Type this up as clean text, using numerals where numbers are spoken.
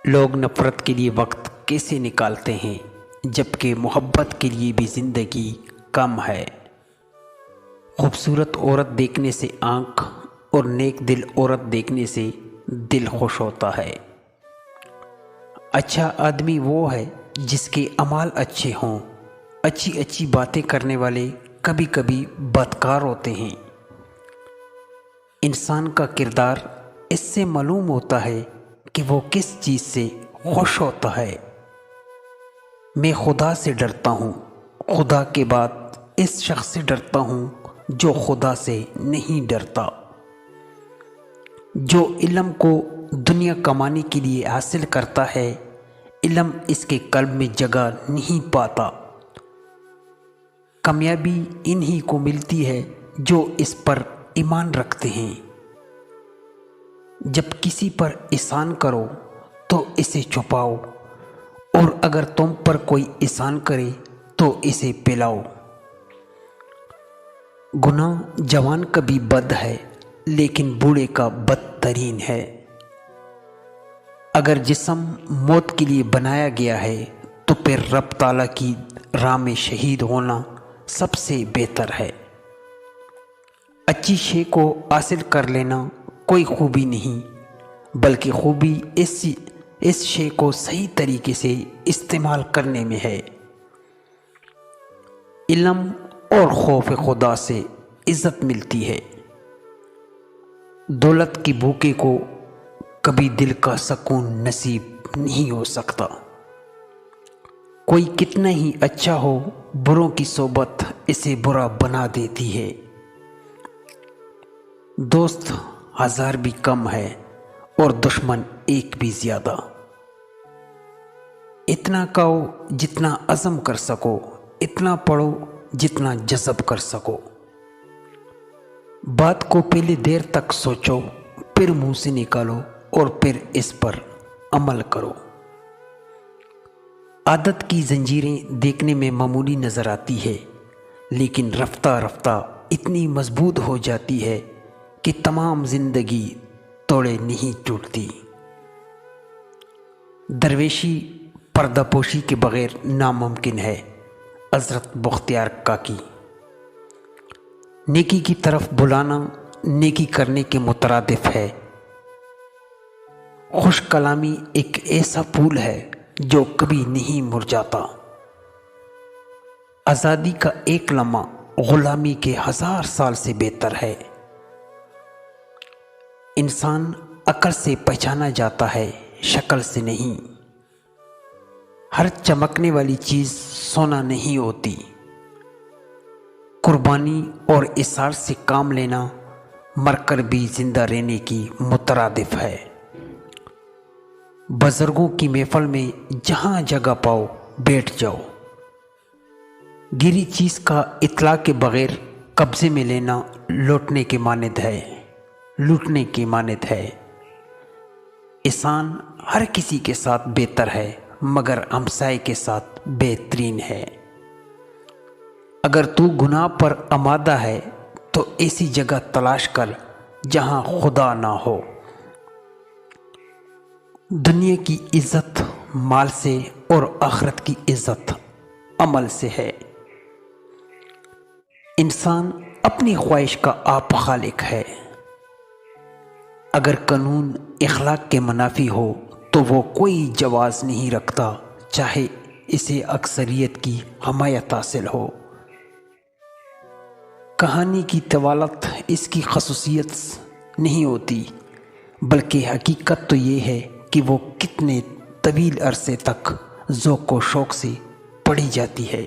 لوگ نفرت کے لیے وقت کیسے نکالتے ہیں جبکہ محبت کے لیے بھی زندگی کم ہے۔ خوبصورت عورت دیکھنے سے آنکھ اور نیک دل عورت دیکھنے سے دل خوش ہوتا ہے۔ اچھا آدمی وہ ہے جس کے اعمال اچھے ہوں۔ اچھی اچھی باتیں کرنے والے کبھی کبھی بدکار ہوتے ہیں۔ انسان کا کردار اس سے معلوم ہوتا ہے کہ وہ کس چیز سے خوش ہوتا ہے۔ میں خدا سے ڈرتا ہوں، خدا کے بعد اس شخص سے ڈرتا ہوں جو خدا سے نہیں ڈرتا۔ جو علم کو دنیا کمانے کے لیے حاصل کرتا ہے، علم اس کے قلب میں جگہ نہیں پاتا۔ کامیابی انہی کو ملتی ہے جو اس پر ایمان رکھتے ہیں۔ جب کسی پر احسان کرو تو اسے چھپاؤ، اور اگر تم پر کوئی احسان کرے تو اسے پلاؤ۔ گناہ جوان کا بھی بد ہے لیکن بوڑھے کا بدترین ہے۔ اگر جسم موت کے لیے بنایا گیا ہے تو پھر رب تعالیٰ کی راہ میں شہید ہونا سب سے بہتر ہے۔ اچھی شے کو حاصل کر لینا کوئی خوبی نہیں، بلکہ خوبی اس شے کو صحیح طریقے سے استعمال کرنے میں ہے۔ علم اور خوف خدا سے عزت ملتی ہے۔ دولت کی بھوکے کو کبھی دل کا سکون نصیب نہیں ہو سکتا۔ کوئی کتنا ہی اچھا ہو، بروں کی صحبت اسے برا بنا دیتی ہے۔ دوست 1000 بھی کم ہے اور دشمن 1 بھی زیادہ۔ اتنا کہو جتنا عزم کر سکو، اتنا پڑھو جتنا جذب کر سکو۔ بات کو پہلے دیر تک سوچو، پھر منہ سے نکالو اور پھر اس پر عمل کرو۔ عادت کی زنجیریں دیکھنے میں معمولی نظر آتی ہے، لیکن رفتہ رفتہ اتنی مضبوط ہو جاتی ہے کہ تمام زندگی توڑے نہیں ٹوٹتی۔ درویشی پردہ پوشی کے بغیر ناممکن ہے۔ حضرت بختیار کاکی۔ نیکی کی طرف بلانا نیکی کرنے کے مترادف ہے۔ خوش کلامی ایک ایسا پھول ہے جو کبھی نہیں مرجھاتا۔ آزادی کا ایک لمحہ غلامی کے 1000 سال سے بہتر ہے۔ انسان عقل سے پہچانا جاتا ہے، شکل سے نہیں۔ ہر چمکنے والی چیز سونا نہیں ہوتی۔ قربانی اور اثار سے کام لینا مر کر بھی زندہ رہنے کی مترادف ہے۔ بزرگوں کی محفل میں جہاں جگہ پاؤ بیٹھ جاؤ۔ گری چیز کا اطلاع کے بغیر قبضے میں لینا لوٹنے کے مانند ہے۔ احسان ہر کسی کے ساتھ بہتر ہے مگر ہمسائے کے ساتھ بہترین ہے۔ اگر تو گناہ پر آمادہ ہے تو ایسی جگہ تلاش کر جہاں خدا نہ ہو۔ دنیا کی عزت مال سے اور آخرت کی عزت عمل سے ہے۔ انسان اپنی خواہش کا آپ خالق ہے۔ اگر قانون اخلاق کے منافی ہو تو وہ کوئی جواز نہیں رکھتا، چاہے اسے اکثریت کی حمایت حاصل ہو۔ کہانی کی طوالت اس کی خصوصیت نہیں ہوتی، بلکہ حقیقت تو یہ ہے کہ وہ کتنے طویل عرصے تک ذوق و شوق سے پڑھی جاتی ہے۔